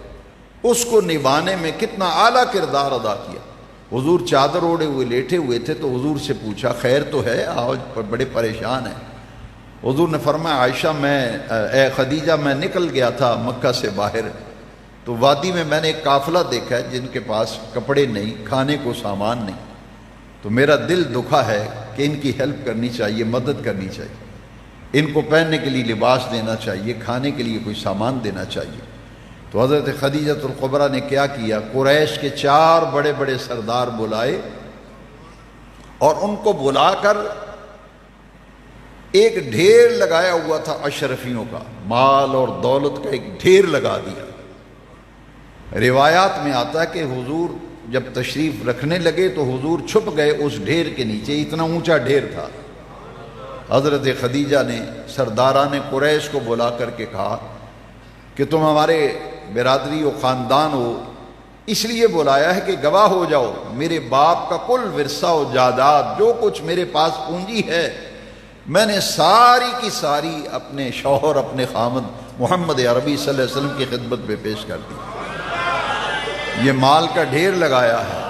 اس کو نبھانے میں کتنا اعلیٰ کردار ادا کیا. حضور چادر اوڑھے ہوئے لیٹے ہوئے تھے تو حضور سے پوچھا خیر تو ہے؟ آج بڑے پریشان ہیں. حضور نے فرمایا عائشہ اے خدیجہ میں نکل گیا تھا مکہ سے باہر تو وادی میں نے ایک قافلہ دیکھا ہے جن کے پاس کپڑے نہیں، کھانے کو سامان نہیں، تو میرا دل دکھا ہے کہ ان کی ہیلپ کرنی چاہیے، مدد کرنی چاہیے، ان کو پہننے کے لیے لباس دینا چاہیے، کھانے کے لیے کوئی سامان دینا چاہیے. تو حضرت خدیجہ الکبریٰ نے کیا کیا؟ قریش کے 4 بڑے بڑے سردار بلائے اور ان کو بلا کر ایک ڈھیر لگایا ہوا تھا اشرفیوں کا، مال اور دولت کا ایک ڈھیر لگا دیا. روایات میں آتا ہے کہ حضور جب تشریف رکھنے لگے تو حضور چھپ گئے اس ڈھیر کے نیچے، اتنا اونچا ڈھیر تھا. حضرت خدیجہ نے سرداران قریش کو بلا کر کے کہا کہ تم ہمارے برادری و خاندان ہو، اس لیے بلایا ہے کہ گواہ ہو جاؤ میرے باپ کا کل ورثہ و جائیداد جو کچھ میرے پاس پونجی ہے میں نے ساری کی ساری اپنے شوہر اپنے خامد محمد عربی صلی اللہ علیہ وسلم کی خدمت میں پیش کر دی. یہ مال کا ڈھیر لگایا ہے،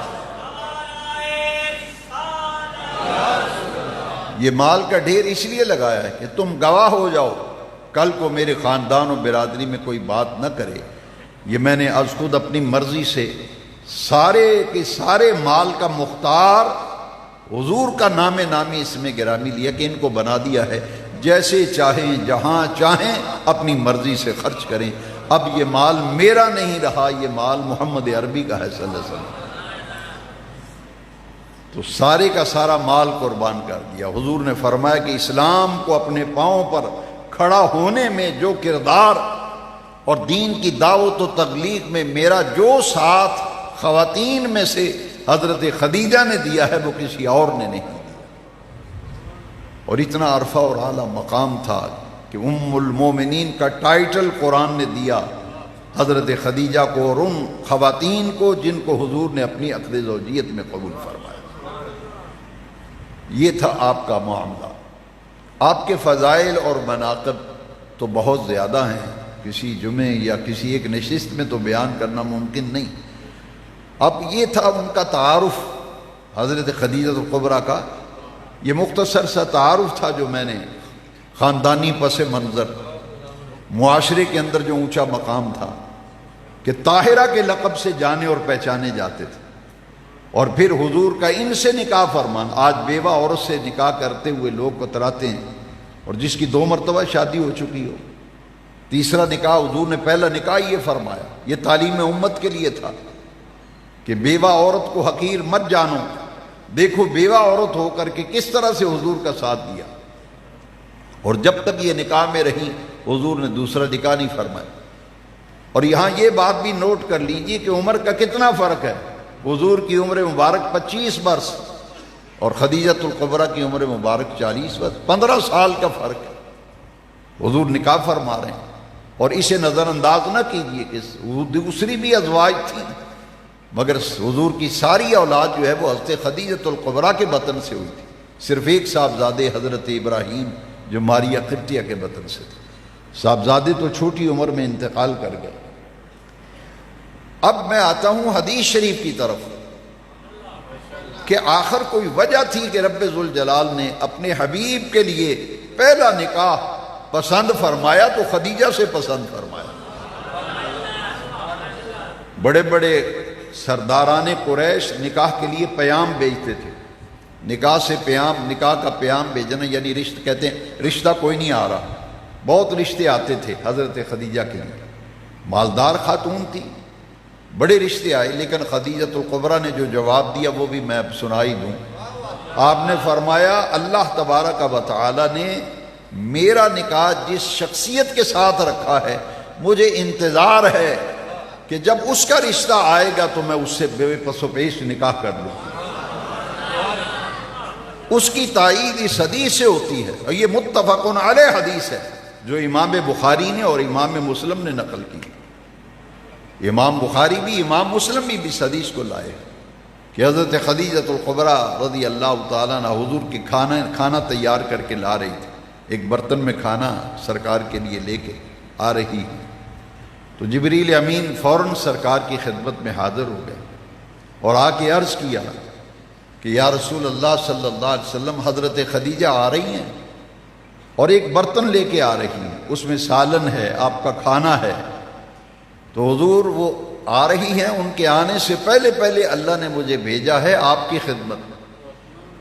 یہ مال کا ڈھیر اس لیے لگایا ہے کہ تم گواہ ہو جاؤ کل کو میرے خاندان و برادری میں کوئی بات نہ کرے. یہ میں نے از خود اپنی مرضی سے سارے کے سارے مال کا مختار حضور کا نام نامی اس میں گرامی لیا کہ ان کو بنا دیا ہے جیسے چاہیں جہاں چاہیں اپنی مرضی سے خرچ کریں. اب یہ مال میرا نہیں رہا، یہ مال محمد عربی کا ہے صلی اللہ علیہ وسلم. تو سارے کا سارا مال قربان کر دیا. حضور نے فرمایا کہ اسلام کو اپنے پاؤں پر کھڑا ہونے میں جو کردار اور دین کی دعوت و تبلیغ میں میرا جو ساتھ خواتین میں سے حضرت خدیجہ نے دیا ہے وہ کسی اور نے نہیں دیا. اور اتنا عرفہ اور اعلیٰ مقام تھا کہ ام المومنین کا ٹائٹل قرآن نے دیا حضرت خدیجہ کو اور ان خواتین کو جن کو حضور نے اپنی عقد زوجیت میں قبول فرمایا. یہ تھا آپ کا معاملہ. آپ کے فضائل اور مناقب تو بہت زیادہ ہیں، کسی جمعے یا کسی ایک نشست میں تو بیان کرنا ممکن نہیں. اب یہ تھا ان کا تعارف حضرت خدیجہ الکبریٰ کا. یہ مختصر سا تعارف تھا جو میں نے خاندانی پس منظر معاشرے کے اندر جو اونچا مقام تھا کہ طاہرہ کے لقب سے جانے اور پہچانے جاتے تھے، اور پھر حضور کا ان سے نکاح فرمان. آج بیوہ عورت سے نکاح کرتے ہوئے لوگ کتراتے ہیں، اور جس کی 2 مرتبہ شادی ہو چکی ہو، تیسرا نکاح حضور نے پہلا نکاح یہ فرمایا. یہ تعلیم امت کے لیے تھا کہ بیوہ عورت کو حقیر مت جانو. دیکھو بیوہ عورت ہو کر کے کس طرح سے حضور کا ساتھ دیا، اور جب تک یہ نکاح میں رہی حضور نے دوسرا نکاح نہیں فرمایا. اور یہاں یہ بات بھی نوٹ کر لیجئے کہ عمر کا کتنا فرق ہے. حضور کی عمر مبارک 25 برس اور خدیجہ الکبریٰ کی عمر مبارک 40 برس، 15 سال کا فرق ہے. حضور نکاح فرما رہے ہیں، اور اسے نظر انداز نہ کیجئے کہ دوسری بھی ازواج تھی، مگر حضور کی ساری اولاد جو ہے وہ حضرت خدیجہ الکبریٰ کے بطن سے ہوئی تھی. صرف ایک صاحبزادے حضرت ابراہیم جو ماریہ قبطیہ کے بطن سے تھے. صاحبزادے تو چھوٹی عمر میں انتقال کر گئے. اب میں آتا ہوں حدیث شریف کی طرف کہ آخر کوئی وجہ تھی کہ رب ذوالجلال نے اپنے حبیب کے لیے پہلا نکاح پسند فرمایا تو خدیجہ سے پسند فرمایا. بڑے بڑے سرداران قریش نکاح کے لیے پیام بھیجتے تھے. نکاح کا پیام بھیجنا یعنی رشتہ، کہتے ہیں رشتہ کوئی نہیں آ رہا. بہت رشتے آتے تھے حضرت خدیجہ کے لیے. مالدار خاتون تھی، بڑے رشتے آئے، لیکن خدیجہ الکبریٰ نے جو جواب دیا وہ بھی میں اب سنائی دوں. آپ نے فرمایا اللہ تبارک و تعالی نے میرا نکاح جس شخصیت کے ساتھ رکھا ہے مجھے انتظار ہے کہ جب اس کا رشتہ آئے گا تو میں اس سے بے پس و پیش نکاح کر لوں. اس کی تائید اس حدیث سے ہوتی ہے، اور یہ متفق علیہ حدیث ہے. جو امام بخاری نے اور امام مسلم نے نقل کی. امام بخاری بھی امام مسلم بھی اس حدیث کو لائے کہ حضرت خدیجۃ الکبریٰ رضی اللہ تعالیٰ عنہ حضور کی کھانا تیار کر کے لا رہی تھی. ایک برتن میں کھانا سرکار کے لیے لے کے آ رہی ہے. تو جبریل امین فوراً سرکار کی خدمت میں حاضر ہو گئے اور آ کے عرض کیا کہ یا رسول اللہ صلی اللہ علیہ وسلم، حضرت خدیجہ آ رہی ہیں اور ایک برتن لے کے آ رہی ہیں، اس میں سالن ہے، آپ کا کھانا ہے. تو حضور وہ آ رہی ہیں، ان کے آنے سے پہلے اللہ نے مجھے بھیجا ہے آپ کی خدمت میں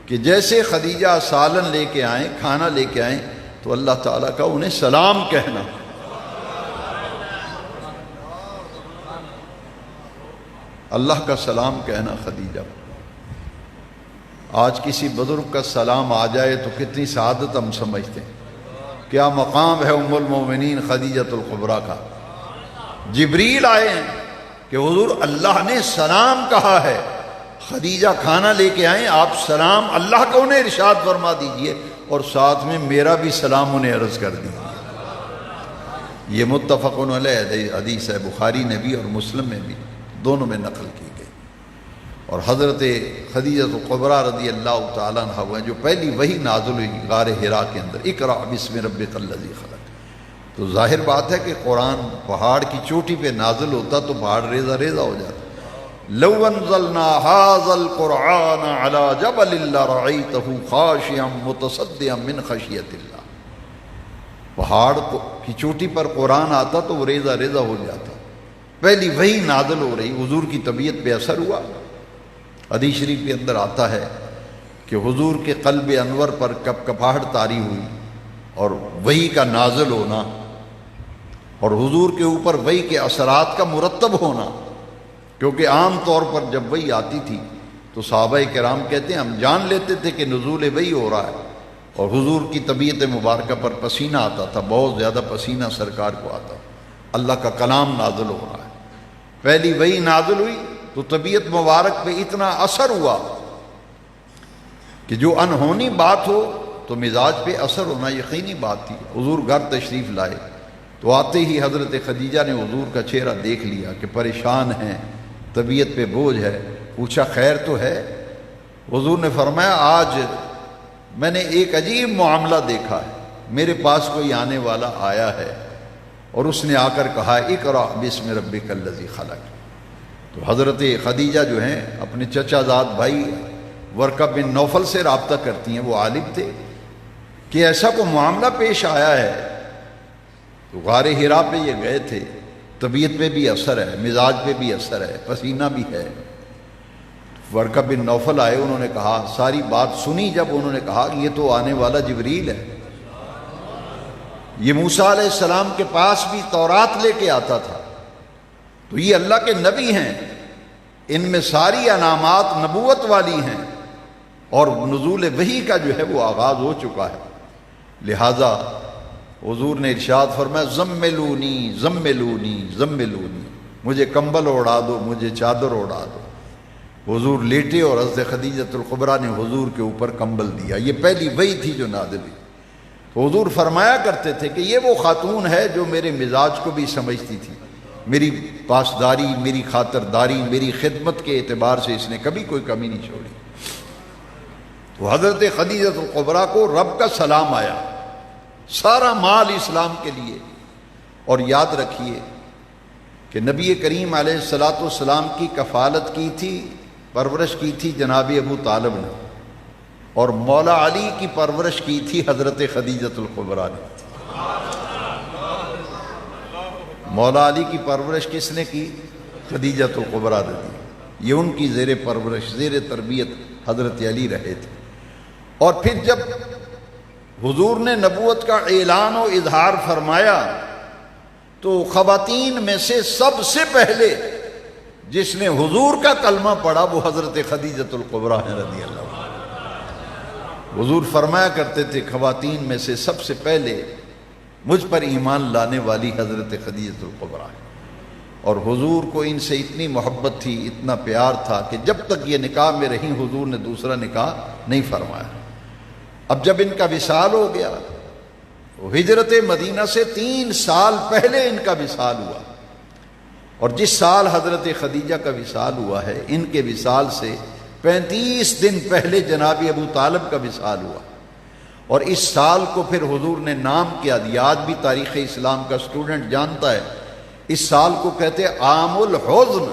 کہ جیسے خدیجہ سالن لے کے آئیں، کھانا لے کے آئیں، تو اللہ تعالیٰ کا انہیں سلام کہنا. اللہ کا سلام کہنا خدیجہ. آج کسی بزرگ کا سلام آ جائے تو کتنی سعادت ہم سمجھتے ہیں. کیا مقام ہے ام المومنین خدیجۃ الکبریٰ کا. جبریل آئے ہیں کہ حضور اللہ نے سلام کہا ہے، خدیجہ کھانا لے کے آئیں، آپ سلام اللہ کا انہیں ارشاد فرما دیجئے اور ساتھ میں میرا بھی سلام انہیں عرض کر دیجیے. یہ متفق علیہ حدیث ہے، بخاری نے بھی اور مسلم میں بھی، دونوں میں نقل کی گئی. اور حضرت خدیجۃ الکبریٰ رضی اللہ تعالیٰ عنہ ہوئے جو پہلی وحی نازل ہوئی غار حرا کے اندر، اقرأ بسم ربک الذی خلق. تو ظاہر بات ہے کہ قرآن پہاڑ کی چوٹی پہ نازل ہوتا تو پہاڑ ریزہ ریزہ ہو جاتا. لو انزلنا هذا القرآن على جبل لرأيته خاشعا متصدعا من خشیۃ اللہ. پہاڑ کی چوٹی پر قرآن آتا تو وہ ریزہ ریزہ ہو جاتا. پہلی وہی نازل ہو رہی، حضور کی طبیعت پہ اثر ہوا. حدیث شریف کے اندر آتا ہے کہ حضور کے قلب انور پر کپ کپاہٹ طاری ہوئی اور وحی کا نازل ہونا اور حضور کے اوپر وحی کے اثرات کا مرتب ہونا. کیونکہ عام طور پر جب وحی آتی تھی تو صحابہ کرام کہتے ہیں ہم جان لیتے تھے کہ نزول وحی ہو رہا ہے. اور حضور کی طبیعت مبارکہ پر پسینہ آتا تھا، بہت زیادہ پسینہ سرکار کو آتا. اللہ کا کلام نازل ہو رہا ہے. پہلی وحی نازل ہوئی تو طبیعت مبارک پہ اتنا اثر ہوا کہ جو انہونی بات ہو تو مزاج پہ اثر ہونا یقینی بات تھی. حضور گھر تشریف لائے تو آتے ہی حضرت خدیجہ نے حضور کا چہرہ دیکھ لیا کہ پریشان ہیں، طبیعت پہ بوجھ ہے. پوچھا خیر تو ہے؟ حضور نے فرمایا آج میں نے ایک عجیب معاملہ دیکھا ہے. میرے پاس کوئی آنے والا آیا ہے اور اس نے آ کر کہا اقرأ بسم ربک الذی خلق. تو حضرت خدیجہ جو ہیں اپنے چچا زاد بھائی ورقہ بن نوفل سے رابطہ کرتی ہیں، وہ عالم تھے کہ ایسا کوئی معاملہ پیش آیا ہے. تو غار حرا پہ یہ گئے تھے، طبیعت پہ بھی اثر ہے، مزاج پہ بھی اثر ہے، پسینہ بھی ہے. ورقہ بن نوفل آئے، انہوں نے کہا ساری بات سنی. جب انہوں نے کہا یہ تو آنے والا جبریل ہے، یہ موسیٰ علیہ السلام کے پاس بھی تورات لے کے آتا تھا، تو یہ اللہ کے نبی ہیں، ان میں ساری علامات نبوت والی ہیں اور نزول وحی کا جو ہے وہ آغاز ہو چکا ہے. لہذا حضور نے ارشاد فرمایا زملونی زملونی زملونی، مجھے کمبل اڑا دو، مجھے چادر اڑا دو. حضور لیٹے اور حضرت خدیجۃ الکبریٰ نے حضور کے اوپر کمبل دیا. یہ پہلی وحی تھی جو نازل ہوئی. تو حضور فرمایا کرتے تھے کہ یہ وہ خاتون ہے جو میرے مزاج کو بھی سمجھتی تھی، میری پاسداری، میری خاطرداری، میری خدمت کے اعتبار سے اس نے کبھی کوئی کمی نہیں چھوڑی. تو حضرت خدیجۃ الکبریٰ کو رب کا سلام آیا، سارا مال اسلام کے لیے. اور یاد رکھیے کہ نبی کریم علیہ الصلاۃ والسلام کی کفالت کی تھی، پرورش کی تھی جناب ابو طالب نے، اور مولا علی کی پرورش کی تھی حضرت خدیجۃ الکبریٰ نے. مولا علی کی پرورش کس نے کی؟ خدیجۃ الکبریٰ نے دی. یہ ان کی زیر پرورش، زیر تربیت حضرت علی رہے تھے. اور پھر جب حضور نے نبوت کا اعلان و اظہار فرمایا تو خواتین میں سے سب سے پہلے جس نے حضور کا کلمہ پڑھا وہ حضرت خدیجۃ الکبریٰ ہیں رضی اللہ عنہ. حضور فرمایا کرتے تھے خواتین میں سے سب سے پہلے مجھ پر ایمان لانے والی حضرت خدیجۃ الکبریٰ ہے. اور حضور کو ان سے اتنی محبت تھی، اتنا پیار تھا کہ جب تک یہ نکاح میں رہیں حضور نے دوسرا نکاح نہیں فرمایا. اب جب ان کا وصال ہو گیا ہجرت مدینہ سے 3 سال پہلے ان کا وصال ہوا، اور جس سال حضرت خدیجہ کا وصال ہوا ہے، ان کے وصال سے 35 دن پہلے جناب ابو طالب کا وصال ہوا، اور اس سال کو پھر حضور نے نام کیا دیا، آج بھی تاریخ اسلام کا اسٹوڈنٹ جانتا ہے، اس سال کو کہتے عام الحزن،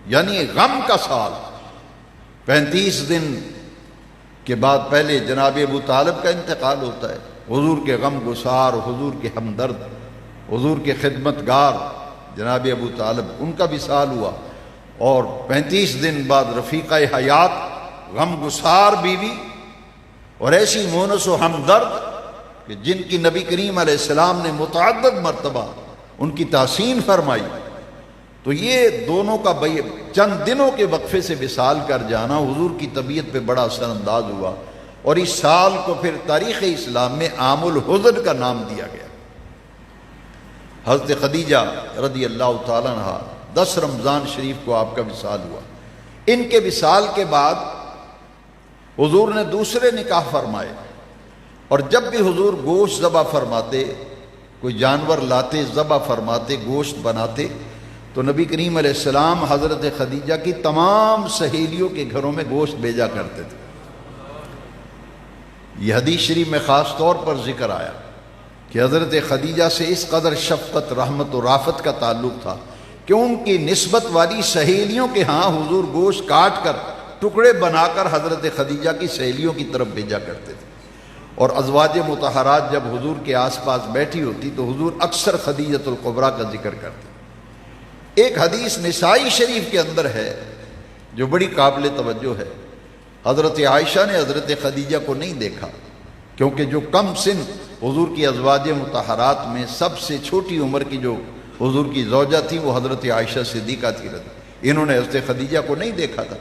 یعنی غم کا سال۔ 35 دن کے بعد پہلے جناب ابو طالب کا انتقال ہوتا ہے، حضور کے غم گسار، حضور کے ہمدرد، حضور کے خدمتگار جناب ابو طالب، ان کا وصال ہوا، اور 35 دن بعد رفیقہ حیات، غم گسار بیوی، اور ایسی مونس و ہمدرد کہ جن کی نبی کریم علیہ السلام نے متعدد مرتبہ ان کی تحسین فرمائی، تو یہ دونوں کا چند دنوں کے وقفے سے وصال کر جانا حضور کی طبیعت پہ بڑا اثر انداز ہوا، اور اس سال کو پھر تاریخ اسلام میں عام الحزن کا نام دیا گیا۔ حضرت خدیجہ رضی اللہ تعالیٰ عنہ 10 رمضان شریف کو آپ کا وصال ہوا۔ ان کے وصال کے بعد حضور نے دوسرے نکاح فرمائے، اور جب بھی حضور گوشت ذبح فرماتے، کوئی جانور لاتے، ذبح فرماتے، گوشت بناتے، تو نبی کریم علیہ السلام حضرت خدیجہ کی تمام سہیلیوں کے گھروں میں گوشت بھیجا کرتے تھے۔ یہ حدیث شریف میں خاص طور پر ذکر آیا کہ حضرت خدیجہ سے اس قدر شفقت، رحمت و رافت کا تعلق تھا کہ ان کی نسبت والی سہیلیوں کے ہاں حضور گوشت کاٹ کر ٹکڑے بنا کر حضرت خدیجہ کی سہیلیوں کی طرف بھیجا کرتے تھے، اور ازواج مطہرات جب حضور کے آس پاس بیٹھی ہوتی تو حضور اکثر خدیجۃ الکبریٰ کا ذکر کرتے۔ ایک حدیث نسائی شریف کے اندر ہے جو بڑی قابل توجہ ہے، حضرت عائشہ نے حضرت خدیجہ کو نہیں دیکھا، کیونکہ جو کم سن حضور کی ازواج مطہرات میں سب سے چھوٹی عمر کی جو حضور کی زوجہ تھی وہ حضرت عائشہ صدیقہ تھی، انہوں نے حضرت خدیجہ کو نہیں دیکھا تھا،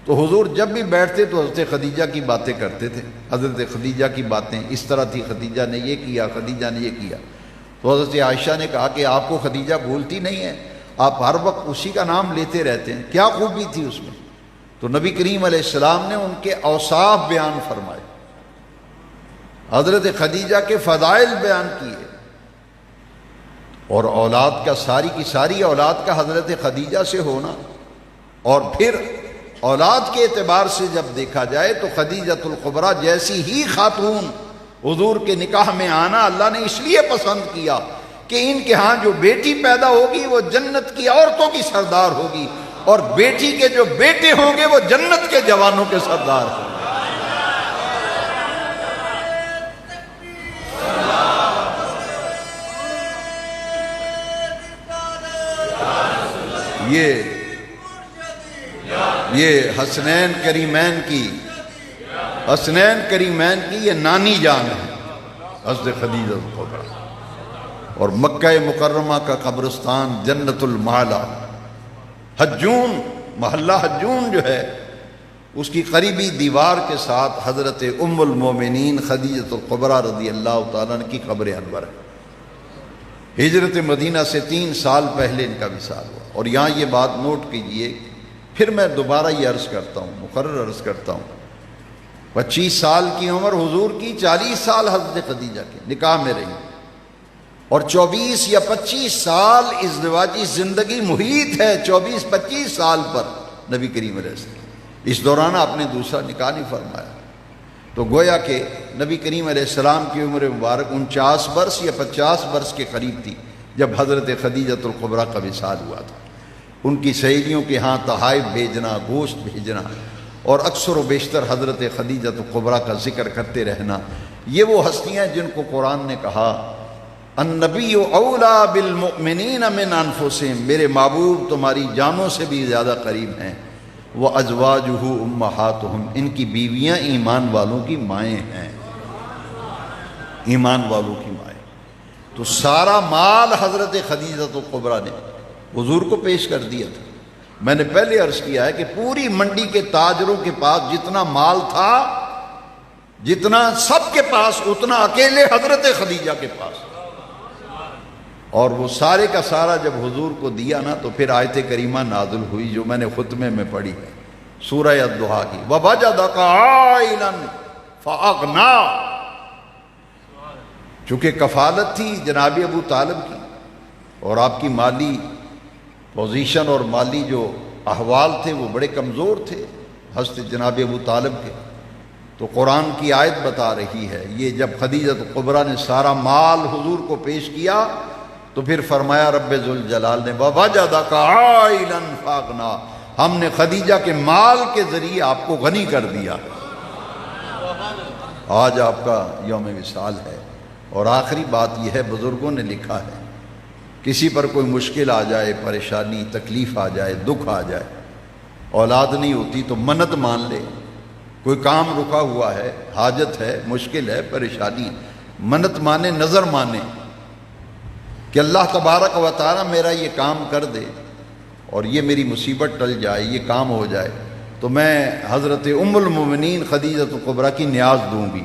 تو حضور جب بھی بیٹھتے تو حضرت خدیجہ کی باتیں کرتے تھے۔ حضرت خدیجہ کی باتیں اس طرح تھی، خدیجہ نے یہ کیا، خدیجہ نے یہ کیا، تو حضرت عائشہ نے کہا کہ آپ کو خدیجہ بھولتی نہیں ہے، آپ ہر وقت اسی کا نام لیتے رہتے ہیں، کیا خوبی تھی اس میں؟ تو نبی کریم علیہ السلام نے ان کے اوصاف بیان فرمائے، حضرت خدیجہ کے فضائل بیان کیے، اور اولاد کا ساری کی ساری اولاد کا حضرت خدیجہ سے ہونا، اور پھر اولاد کے اعتبار سے جب دیکھا جائے تو خدیجۃ الکبریٰ جیسی ہی خاتون حضور کے نکاح میں آنا اللہ نے اس لیے پسند کیا کہ ان کے ہاں جو بیٹی پیدا ہوگی وہ جنت کی عورتوں کی سردار ہوگی، اور بیٹی کے جو بیٹے ہوں گے وہ جنت کے جوانوں کے سردار ہوں گے۔ یہ حسنین کریمین کی یہ نانی جان ہے حضرت خدیجہ الکبریٰ، اور مکہ مکرمہ کا قبرستان جنت المعلا حجون، محلہ حجون جو ہے اس کی قریبی دیوار کے ساتھ حضرت ام المومنین خدیجہ الکبریٰ رضی اللہ تعالیٰ عنہ کی قبر انور ہے۔ ہجرت مدینہ سے 3 سال پہلے ان کا وصال ہوا، اور یہاں یہ بات نوٹ کیجئے، پھر میں دوبارہ یہ عرض کرتا ہوں، مقرر عرض کرتا ہوں، 25 سال کی عمر حضور کی، 40 سال حضرت خدیجہ کے نکاح میں رہی، اور 24 یا 25 سال ازدواجی زندگی محیط ہے 24-25 سال پر نبی کریم علیہ السلام، اس دوران آپ نے دوسرا نکاح نہیں فرمایا، تو گویا کہ نبی کریم علیہ السلام کی عمر مبارک 49 برس یا 50 برس کے قریب تھی جب حضرت خدیجۃ الکبریٰ کا وصال ہوا تھا۔ ان کی سہیلیوں کے ہاں تحائف بھیجنا، گوشت بھیجنا، اور اکثر و بیشتر حضرت خدیجۃ الکبریٰ کا ذکر کرتے رہنا، یہ وہ ہستیاں جن کو قرآن نے کہا النبی اولا بالمؤمنین من انفسہم، میرے محبوب تمہاری جانوں سے بھی زیادہ قریب ہیں، وازواجہ امہاتہم، ان کی بیویاں ایمان والوں کی مائیں ہیں، ایمان والوں کی مائیں۔ تو سارا مال حضرت خدیجۃ الکبریٰ نے حضور کو پیش کر دیا تھا۔ میں نے پہلے عرض کیا ہے کہ پوری منڈی کے تاجروں کے پاس جتنا مال تھا، جتنا سب کے پاس، اتنا اکیلے حضرت خدیجہ کے پاس، اور وہ سارے کا سارا جب حضور کو دیا نا تو پھر آیت کریمہ نازل ہوئی جو میں نے خطبے میں پڑھی ہے، سورہ الضحیٰ کی، وَوَجَدَكَ عَائِلًا فَأَغْنَىٰ، چونکہ کفالت تھی جناب ابو طالب کی، اور آپ کی مالی پوزیشن اور مالی جو احوال تھے وہ بڑے کمزور تھے حضرت جناب ابو طالب کے، تو قرآن کی آیت بتا رہی ہے، یہ جب خدیجہ کبریٰ نے سارا مال حضور کو پیش کیا تو پھر فرمایا رب ذوالجلال نے وَوَجَدَكَ عَائِلًا فَأَغْنَىٰ، ہم نے خدیجہ کے مال کے ذریعے آپ کو غنی کر دیا۔ آج آپ کا یوم وصال ہے، اور آخری بات یہ ہے، بزرگوں نے لکھا ہے، کسی پر کوئی مشکل آ جائے، پریشانی تکلیف آ جائے، دکھ آ جائے، اولاد نہیں ہوتی تو منت مان لے، کوئی کام رکا ہوا ہے، حاجت ہے، مشکل ہے، پریشانی، منت مانے، نظر مانے کہ اللہ تبارک و تعالی میرا یہ کام کر دے اور یہ میری مصیبت ٹل جائے، یہ کام ہو جائے، تو میں حضرت ام المومنین خدیجہ کبریٰ کی نیاز دوں گی۔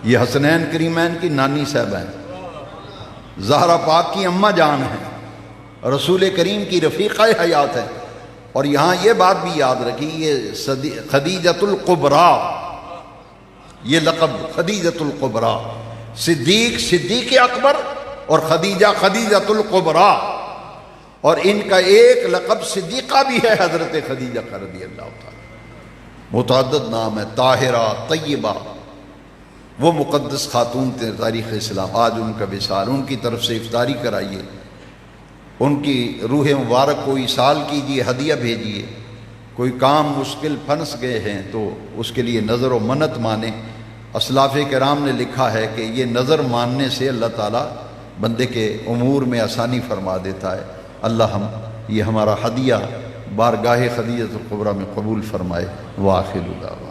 یہ حسنین کریمین کی نانی صاحبہ ہیں، زہرا پاک کی اماں جان ہیں، رسول کریم کی رفیقہ حیات ہے، اور یہاں یہ بات بھی یاد رکھی، یہ خدیجۃ الکبریٰ، یہ لقب خدیجۃ الکبریٰ، صدیق صدیق اکبر اور خدیجہ خدیجۃ الکبریٰ، اور ان کا ایک لقب صدیقہ بھی ہے، حضرت خدیجہ رضی اللہ تعالیٰ، متعدد نام ہے، طاہرہ، طیبہ، وہ مقدس خاتون تھے تاریخ اسلام، آج ان کا وصال، ان کی طرف سے افطاری کرائیے، ان کی روح مبارک کو ایصال کیجیے، ہدیہ بھیجیے، کوئی کام مشکل پھنس گئے ہیں تو اس کے لیے نظر و منت مانیں۔ اسلاف کرام نے لکھا ہے کہ یہ نظر ماننے سے اللہ تعالیٰ بندے کے امور میں آسانی فرما دیتا ہے۔ اللہ یہ ہمارا ہدیہ بارگاہ خدیجۃ الکبریٰ میں قبول فرمائے۔ وآخر دعوانا